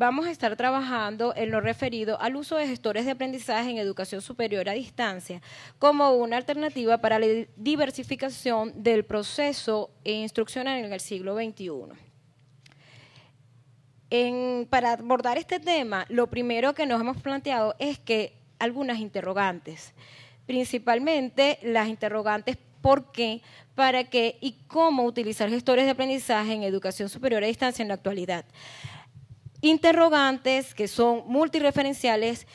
vamos a estar trabajando en lo referido al uso de gestores de aprendizaje en educación superior a distancia como una alternativa para la diversificación del proceso instruccional en el siglo XXI. Para abordar este tema, lo primero que nos hemos planteado es que algunas interrogantes, principalmente las interrogantes ¿por qué, para qué y cómo utilizar gestores de aprendizaje en educación superior a distancia en la actualidad? Interrogantes que son multireferenciales,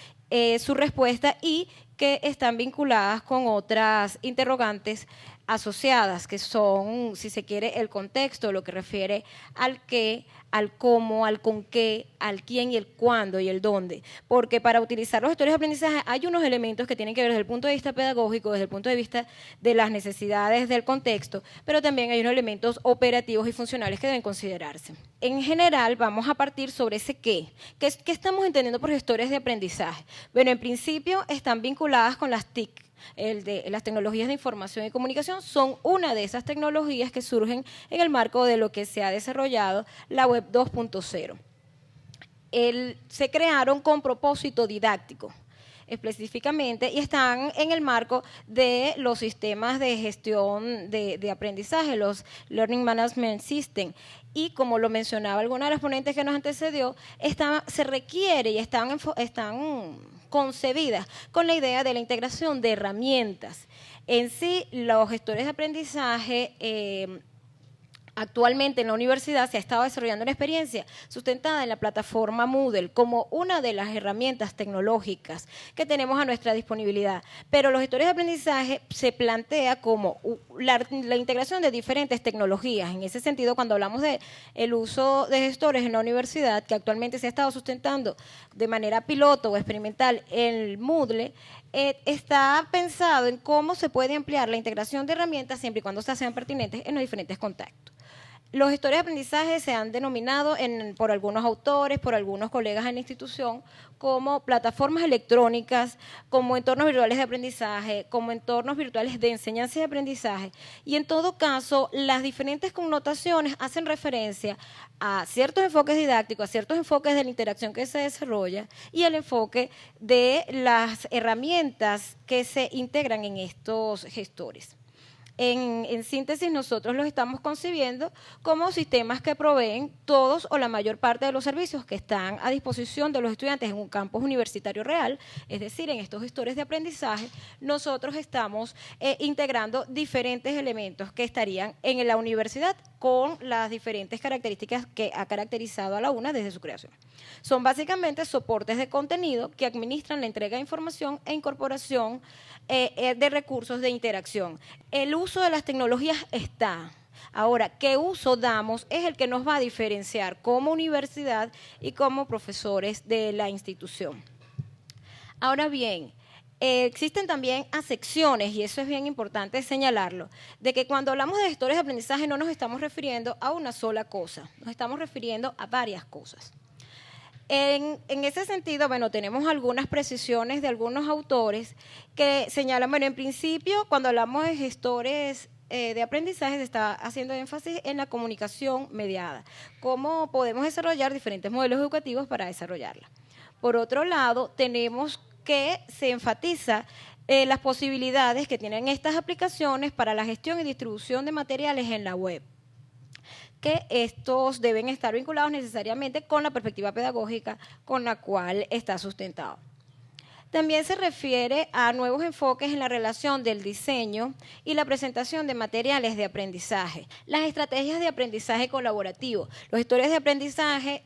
su respuesta, y que están vinculadas con otras interrogantes asociadas, que son, si se quiere, el contexto, lo que refiere al qué, al cómo, al con qué, al quién y el cuándo y el dónde. Porque para utilizar los gestores de aprendizaje hay unos elementos que tienen que ver desde el punto de vista pedagógico, desde el punto de vista de las necesidades del contexto, pero también hay unos elementos operativos y funcionales que deben considerarse. En general, vamos a partir sobre ese qué. ¿Qué estamos entendiendo por gestores de aprendizaje? Bueno, en principio están vinculadas con las TIC. Las tecnologías de información y comunicación son una de esas tecnologías que surgen en el marco de lo que se ha desarrollado la Web 2.0. Se crearon con propósito didáctico específicamente y están en el marco de los sistemas de gestión de aprendizaje, los Learning Management System. Y como lo mencionaba alguna de las ponentes que nos antecedió, se requiere y están concebidas con la idea de la integración de herramientas. En sí, los gestores de aprendizaje actualmente en la universidad se ha estado desarrollando una experiencia sustentada en la plataforma Moodle como una de las herramientas tecnológicas que tenemos a nuestra disponibilidad. Pero los gestores de aprendizaje se plantea como la integración de diferentes tecnologías. En ese sentido, cuando hablamos del uso de gestores en la universidad, que actualmente se ha estado sustentando de manera piloto o experimental en Moodle, está pensado en cómo se puede ampliar la integración de herramientas siempre y cuando sean pertinentes en los diferentes contactos. Los gestores de aprendizaje se han denominado por algunos autores, por algunos colegas en la institución, como plataformas electrónicas, como entornos virtuales de aprendizaje, como entornos virtuales de enseñanza y aprendizaje. Y en todo caso, las diferentes connotaciones hacen referencia a ciertos enfoques didácticos, a ciertos enfoques de la interacción que se desarrolla y el enfoque de las herramientas que se integran en estos gestores. En síntesis, nosotros los estamos concibiendo como sistemas que proveen todos o la mayor parte de los servicios que están a disposición de los estudiantes en un campus universitario real, es decir, en estos gestores de aprendizaje, nosotros estamos integrando diferentes elementos que estarían en la universidad con las diferentes características que ha caracterizado a la UNA desde su creación. Son básicamente soportes de contenido que administran la entrega de información e incorporación de recursos de interacción. El uso de las tecnologías está. Ahora, ¿qué uso damos? Es el que nos va a diferenciar como universidad y como profesores de la institución. Ahora bien, existen también acepciones, y eso es bien importante señalarlo, de que cuando hablamos de gestores de aprendizaje no nos estamos refiriendo a una sola cosa, nos estamos refiriendo a varias cosas. En ese sentido, bueno, tenemos algunas precisiones de algunos autores que señalan, bueno, en principio, cuando hablamos de gestores de aprendizaje, se está haciendo énfasis en la comunicación mediada, cómo podemos desarrollar diferentes modelos educativos para desarrollarla. Por otro lado, tenemos que se enfatiza las posibilidades que tienen estas aplicaciones para la gestión y distribución de materiales en la web, que estos deben estar vinculados necesariamente con la perspectiva pedagógica con la cual está sustentado. También se refiere a nuevos enfoques en la relación del diseño y la presentación de materiales de aprendizaje, las estrategias de aprendizaje colaborativo, los gestores de aprendizaje,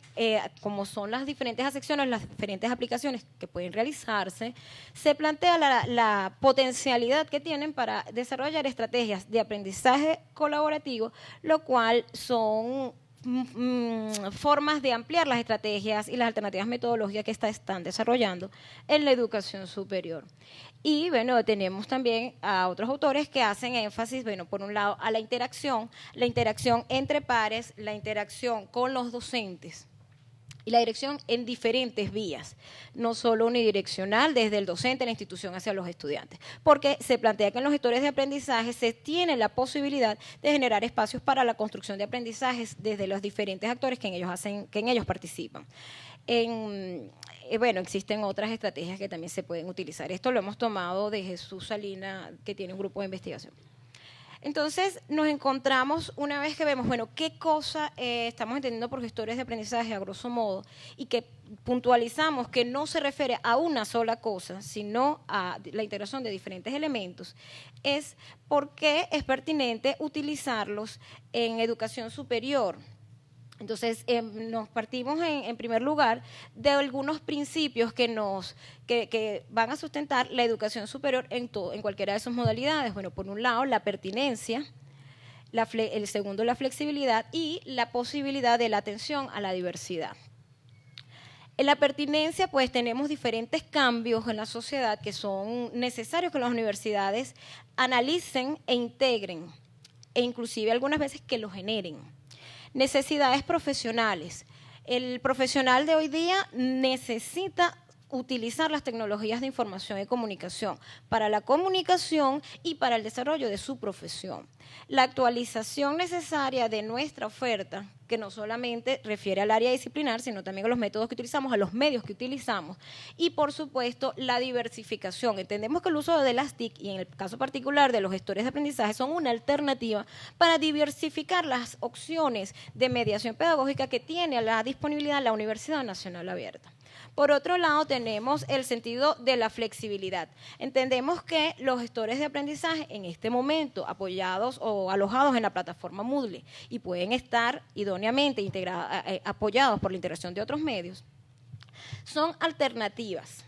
como son las diferentes acepciones, las diferentes aplicaciones que pueden realizarse, se plantea la potencialidad que tienen para desarrollar estrategias de aprendizaje colaborativo, lo cual son formas de ampliar las estrategias y las alternativas metodológicas que están desarrollando en la educación superior. Y bueno, tenemos también a otros autores que hacen énfasis, bueno, por un lado a la interacción entre pares, la interacción con los docentes y la dirección en diferentes vías, no solo unidireccional desde el docente, la institución hacia los estudiantes, porque se plantea que en los gestores de aprendizaje se tiene la posibilidad de generar espacios para la construcción de aprendizajes desde los diferentes actores que en ellos participan. Bueno, existen otras estrategias que también se pueden utilizar. Esto lo hemos tomado de Jesús Salina, que tiene un grupo de investigación. Entonces, nos encontramos una vez que vemos, bueno, qué cosa estamos entendiendo por gestores de aprendizaje a grosso modo, y que puntualizamos que no se refiere a una sola cosa, sino a la integración de diferentes elementos, es por qué es pertinente utilizarlos en educación superior. Entonces, nos partimos en primer lugar de algunos principios que van a sustentar la educación superior en cualquiera de sus modalidades. Bueno, por un lado, la pertinencia, el segundo, la flexibilidad y la posibilidad de la atención a la diversidad. En la pertinencia, pues tenemos diferentes cambios en la sociedad que son necesarios que las universidades analicen e integren, e inclusive algunas veces que lo generen. Necesidades profesionales. El profesional de hoy día necesita utilizar las tecnologías de información y comunicación para la comunicación y para el desarrollo de su profesión. La actualización necesaria de nuestra oferta, que no solamente refiere al área disciplinar, sino también a los métodos que utilizamos, a los medios que utilizamos, y por supuesto la diversificación. Entendemos que el uso de las TIC, y en el caso particular de los gestores de aprendizaje, son una alternativa para diversificar las opciones de mediación pedagógica que tiene a la disponibilidad la Universidad Nacional Abierta. Por otro lado, tenemos el sentido de la flexibilidad. Entendemos que los gestores de aprendizaje en este momento, apoyados o alojados en la plataforma Moodle, y pueden estar idóneamente apoyados por la integración de otros medios, son alternativas,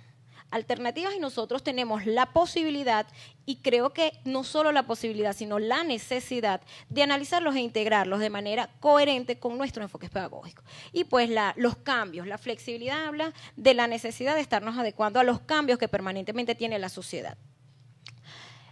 y nosotros tenemos la posibilidad, y creo que no solo la posibilidad, sino la necesidad de analizarlos e integrarlos de manera coherente con nuestros enfoques pedagógicos. Y pues los cambios, la flexibilidad habla de la necesidad de estarnos adecuando a los cambios que permanentemente tiene la sociedad.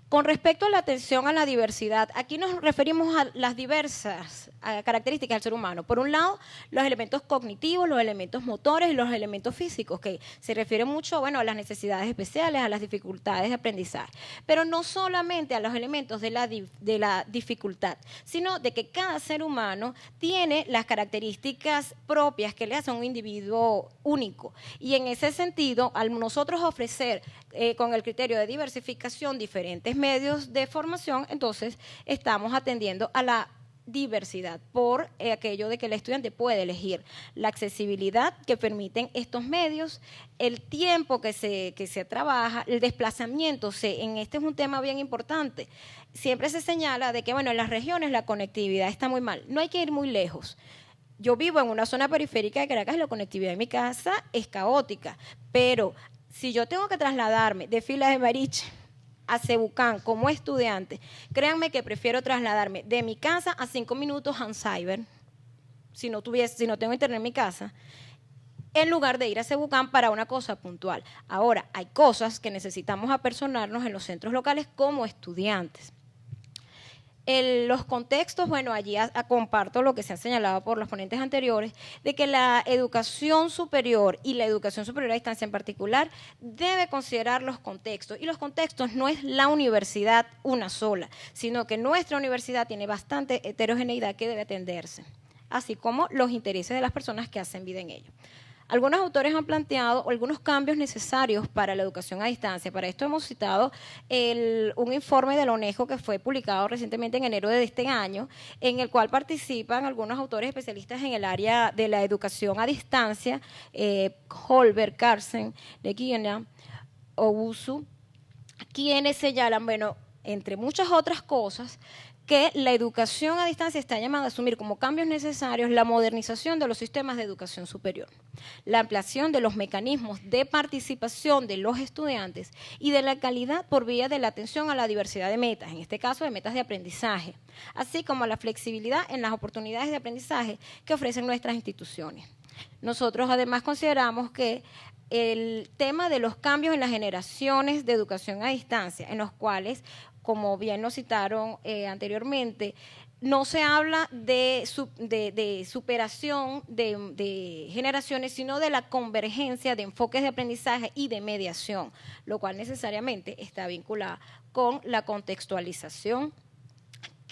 Con respecto a la atención a la diversidad, aquí nos referimos a las diversas características del ser humano. Por un lado, los elementos cognitivos, los elementos motores y los elementos físicos, que se refieren mucho, bueno, a las necesidades especiales, a las dificultades de aprendizaje. Pero no solamente a los elementos de la dificultad, sino de que cada ser humano tiene las características propias que le hacen un individuo único. Y en ese sentido, al nosotros ofrecer con el criterio de diversificación diferentes medios de formación, entonces estamos atendiendo a la diversidad por aquello de que el estudiante puede elegir la accesibilidad que permiten estos medios, el tiempo que se trabaja, el desplazamiento. Este es un tema bien importante. Siempre se señala de que, bueno, en las regiones la conectividad está muy mal, no hay que ir muy lejos. Yo vivo en una zona periférica de Caracas y la conectividad en mi casa es caótica, pero si yo tengo que trasladarme de Filas de Mariche a Cebucán como estudiante, créanme que prefiero trasladarme de mi casa a 5 minutos a un cyber, si no tengo internet en mi casa, en lugar de ir a Cebucán para una cosa puntual. Ahora, hay cosas que necesitamos apersonarnos en los centros locales como estudiantes. Los contextos, bueno, allí comparto lo que se ha señalado por los ponentes anteriores, de que la educación superior y la educación superior a distancia en particular debe considerar los contextos, y los contextos no es la universidad una sola, sino que nuestra universidad tiene bastante heterogeneidad que debe atenderse, así como los intereses de las personas que hacen vida en ello. Algunos autores han planteado algunos cambios necesarios para la educación a distancia. Para esto hemos citado un informe de la UNESCO que fue publicado recientemente en enero de este año, en el cual participan algunos autores especialistas en el área de la educación a distancia, Holberg, Carlsen, Leguina, Obusu, quienes señalan, bueno, entre muchas otras cosas, que la educación a distancia está llamada a asumir como cambios necesarios la modernización de los sistemas de educación superior, la ampliación de los mecanismos de participación de los estudiantes y de la calidad por vía de la atención a la diversidad de metas, en este caso de metas de aprendizaje, así como la flexibilidad en las oportunidades de aprendizaje que ofrecen nuestras instituciones. Nosotros además consideramos que el tema de los cambios en las generaciones de educación a distancia, en los cuales, como bien nos citaron anteriormente, no se habla de superación de generaciones, sino de la convergencia de enfoques de aprendizaje y de mediación, lo cual necesariamente está vinculada con la contextualización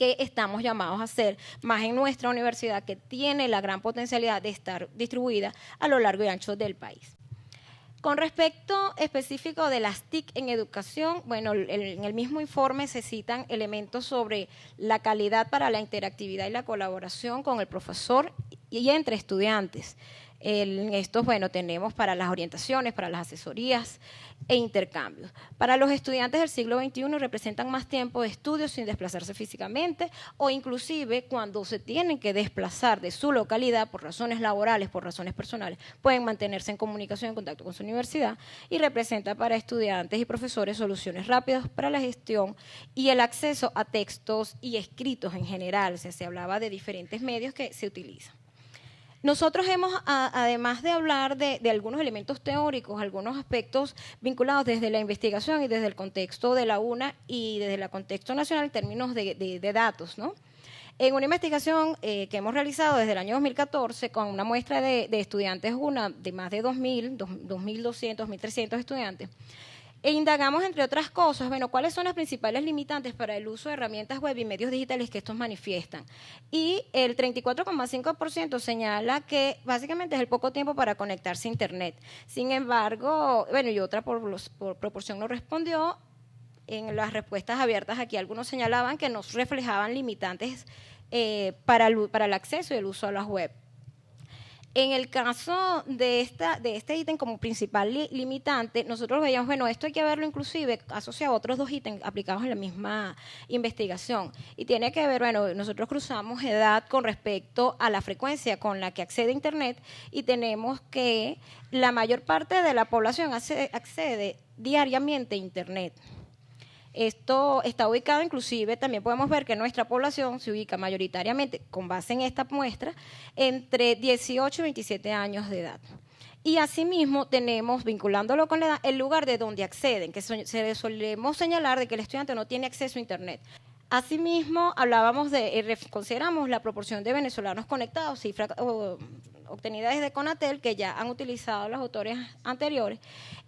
que estamos llamados a hacer, más en nuestra universidad que tiene la gran potencialidad de estar distribuida a lo largo y ancho del país. Con respecto específico de las TIC en educación, bueno, en el mismo informe se citan elementos sobre la calidad para la interactividad y la colaboración con el profesor y entre estudiantes. En estos, bueno, tenemos para las orientaciones, para las asesorías e intercambios. Para los estudiantes del siglo XXI representan más tiempo de estudio sin desplazarse físicamente o inclusive cuando se tienen que desplazar de su localidad por razones laborales, por razones personales, pueden mantenerse en comunicación, en contacto con su universidad y representa para estudiantes y profesores soluciones rápidas para la gestión y el acceso a textos y escritos en general. O sea, se hablaba de diferentes medios que se utilizan. Nosotros hemos, además de hablar de algunos elementos teóricos, algunos aspectos vinculados desde la investigación y desde el contexto de la UNA y desde el contexto nacional en términos de datos, ¿no? En una investigación que hemos realizado desde el año 2014 con una muestra de estudiantes UNA de más de 2.000, 2.200, 2.300 estudiantes, e indagamos, entre otras cosas, bueno, cuáles son las principales limitantes para el uso de herramientas web y medios digitales que estos manifiestan. Y el 34,5% señala que básicamente es el poco tiempo para conectarse a Internet. Sin embargo, bueno, y otra por proporción no respondió. En las respuestas abiertas aquí algunos señalaban que nos reflejaban limitantes para el acceso y el uso a las web. En el caso de este ítem como principal limitante, nosotros veíamos, bueno, esto hay que verlo inclusive asociado a otros dos ítems aplicados en la misma investigación. Y tiene que ver, bueno, nosotros cruzamos edad con respecto a la frecuencia con la que accede a Internet y tenemos que la mayor parte de la población accede diariamente a Internet. Esto está ubicado, inclusive también podemos ver que nuestra población se ubica mayoritariamente, con base en esta muestra, entre 18 y 27 años de edad. Y asimismo tenemos, vinculándolo con la edad, el lugar de donde acceden, que solemos señalar de que el estudiante no tiene acceso a Internet. Asimismo, consideramos la proporción de venezolanos conectados, cifra obtenida desde Conatel, que ya han utilizado los autores anteriores,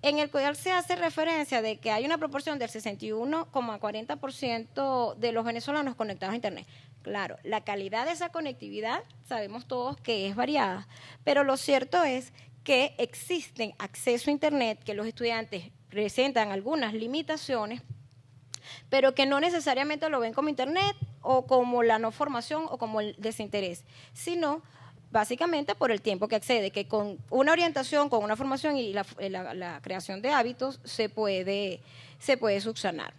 en el cual se hace referencia de que hay una proporción del 61,40% de los venezolanos conectados a Internet. Claro, la calidad de esa conectividad sabemos todos que es variada, pero lo cierto es que existen acceso a Internet, que los estudiantes presentan algunas limitaciones, pero que no necesariamente lo ven como Internet o como la no formación o como el desinterés, sino básicamente por el tiempo que accede, que con una orientación, con una formación y la creación de hábitos se puede subsanar.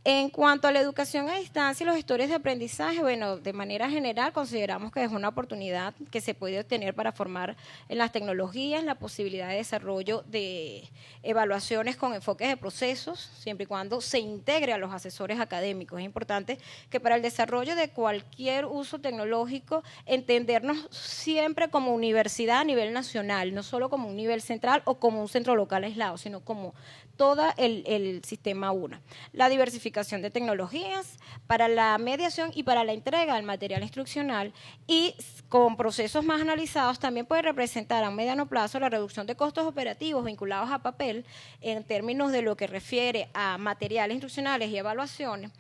En cuanto a la educación a distancia y los gestores de aprendizaje, bueno, de manera general consideramos que es una oportunidad que se puede obtener para formar en las tecnologías la posibilidad de desarrollo de evaluaciones con enfoques de procesos, siempre y cuando se integre a los asesores académicos. Es importante que para el desarrollo de cualquier uso tecnológico entendernos siempre como universidad a nivel nacional, no solo como un nivel central o como un centro local aislado, sino como todo el sistema UNA. La diversificación de tecnologías para la mediación y para la entrega del material instruccional y con procesos más analizados también puede representar a mediano plazo la reducción de costos operativos vinculados a papel en términos de lo que refiere a materiales instruccionales y evaluaciones,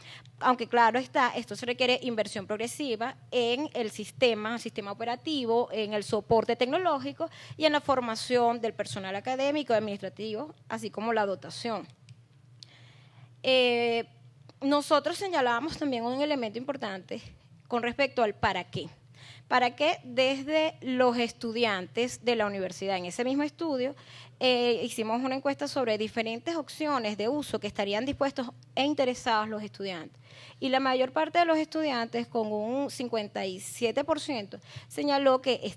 aunque claro está, esto se requiere inversión progresiva en el sistema operativo, en el soporte tecnológico y en la formación del personal académico y administrativo, así como la dotación. Nosotros señalábamos también un elemento importante con respecto al para qué. ¿Para qué? Desde los estudiantes de la universidad. En ese mismo estudio hicimos una encuesta sobre diferentes opciones de uso que estarían dispuestos e interesados los estudiantes. Y la mayor parte de los estudiantes, con un 57%, señaló que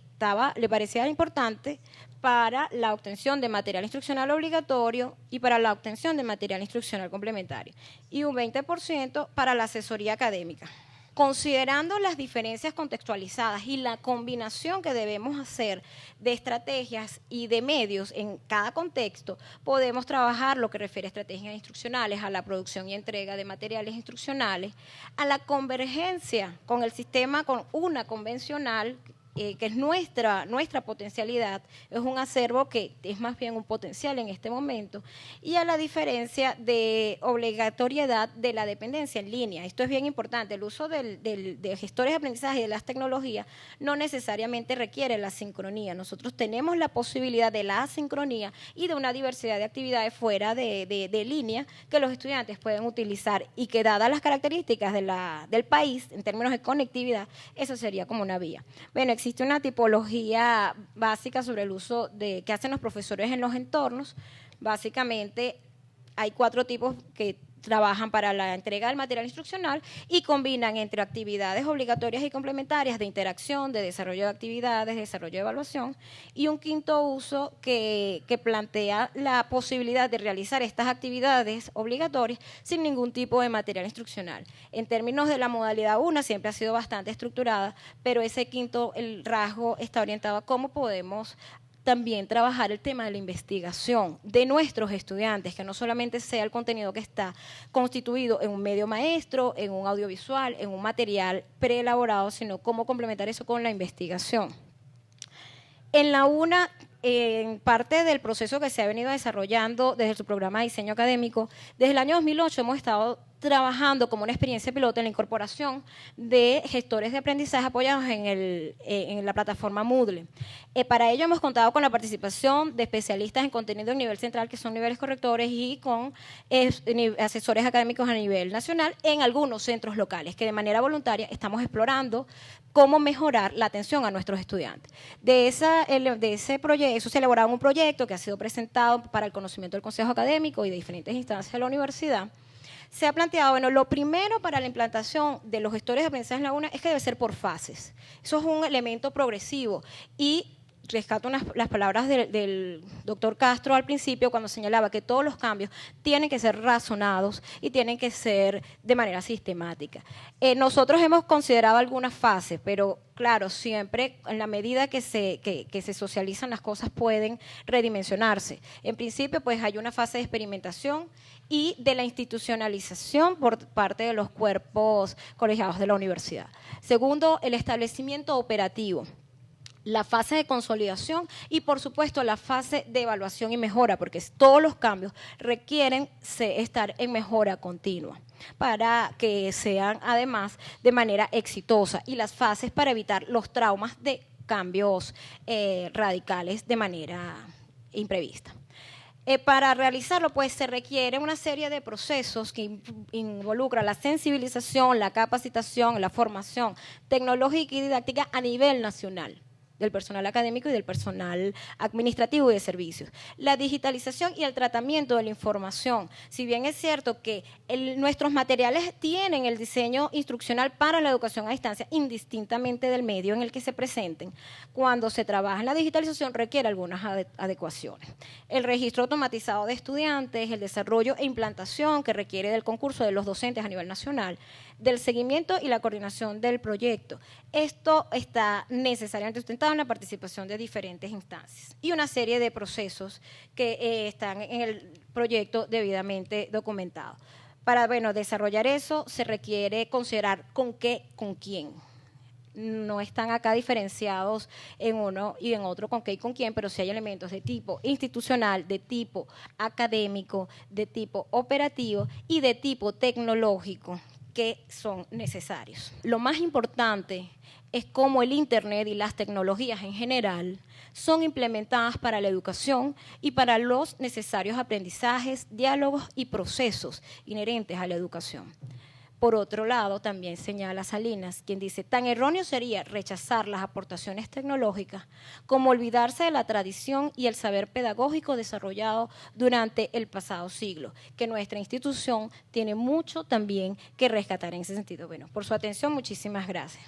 le parecía importante para la obtención de material instruccional obligatorio y para la obtención de material instruccional complementario. Y un 20% para la asesoría académica. Considerando las diferencias contextualizadas y la combinación que debemos hacer de estrategias y de medios en cada contexto, podemos trabajar lo que refiere a estrategias instruccionales, a la producción y entrega de materiales instruccionales, a la convergencia con el sistema, con una convencional que es nuestra potencialidad, es un acervo que es más bien un potencial en este momento, y a la diferencia de obligatoriedad de la dependencia en línea. Esto es bien importante, el uso de gestores de aprendizaje y de las tecnologías no necesariamente requiere la sincronía. Nosotros tenemos la posibilidad de la asincronía y de una diversidad de actividades fuera de línea que los estudiantes pueden utilizar, y que dadas las características del país en términos de conectividad, eso sería como una vía. Bueno, existe una tipología básica sobre el uso que hacen los profesores en los entornos. Básicamente hay 4 tipos que trabajan para la entrega del material instruccional y combinan entre actividades obligatorias y complementarias de interacción, de desarrollo de actividades, de desarrollo de evaluación, y un quinto uso que plantea la posibilidad de realizar estas actividades obligatorias sin ningún tipo de material instruccional. En términos de la modalidad 1 siempre ha sido bastante estructurada, pero ese quinto, el rasgo, está orientado a cómo podemos también trabajar el tema de la investigación de nuestros estudiantes, que no solamente sea el contenido que está constituido en un medio maestro, en un audiovisual, en un material preelaborado, sino cómo complementar eso con la investigación. En la UNA, en parte del proceso que se ha venido desarrollando desde su programa de diseño académico, desde el año 2008 hemos estado trabajando como una experiencia piloto en la incorporación de gestores de aprendizaje apoyados en la plataforma Moodle. Para ello hemos contado con la participación de especialistas en contenido en nivel central, que son niveles correctores, y con asesores académicos a nivel nacional en algunos centros locales, que de manera voluntaria estamos explorando cómo mejorar la atención a nuestros estudiantes. De ese proyecto, eso se elaboraba un proyecto que ha sido presentado para el conocimiento del Consejo Académico y de diferentes instancias de la universidad. Se ha planteado, bueno, lo primero para la implantación de los gestores de aprendizaje en la UNA es que debe ser por fases. Eso es un elemento progresivo, y rescato las palabras del doctor Castro al principio, cuando señalaba que todos los cambios tienen que ser razonados y tienen que ser de manera sistemática. Nosotros hemos considerado algunas fases, pero claro, siempre en la medida que se socializan las cosas pueden redimensionarse. En principio, pues hay una fase de experimentación y de la institucionalización por parte de los cuerpos colegiados de la universidad. Segundo, el establecimiento operativo, la fase de consolidación y, por supuesto, la fase de evaluación y mejora, porque todos los cambios requieren estar en mejora continua para que sean, además, de manera exitosa, y las fases para evitar los traumas de cambios radicales de manera imprevista. Para realizarlo, pues, se requiere una serie de procesos que involucran la sensibilización, la capacitación, la formación tecnológica y didáctica a nivel nacional, del personal académico y del personal administrativo y de servicios. La digitalización y el tratamiento de la información. Si bien es cierto que nuestros materiales tienen el diseño instruccional para la educación a distancia, indistintamente del medio en el que se presenten, cuando se trabaja en la digitalización requiere algunas adecuaciones. El registro automatizado de estudiantes, el desarrollo e implantación que requiere del concurso de los docentes a nivel nacional, del seguimiento y la coordinación del proyecto. Esto está necesariamente sustentado en la participación de diferentes instancias y una serie de procesos que están en el proyecto debidamente documentados. Para desarrollar eso se requiere considerar con qué, con quién. No están acá diferenciados en uno y en otro con qué y con quién, pero sí hay elementos de tipo institucional, de tipo académico, de tipo operativo y de tipo tecnológico que son necesarios. Lo más importante es cómo el Internet y las tecnologías en general son implementadas para la educación y para los necesarios aprendizajes, diálogos y procesos inherentes a la educación. Por otro lado, también señala Salinas, quien dice, tan erróneo sería rechazar las aportaciones tecnológicas como olvidarse de la tradición y el saber pedagógico desarrollado durante el pasado siglo, que nuestra institución tiene mucho también que rescatar en ese sentido. Bueno, por su atención, muchísimas gracias.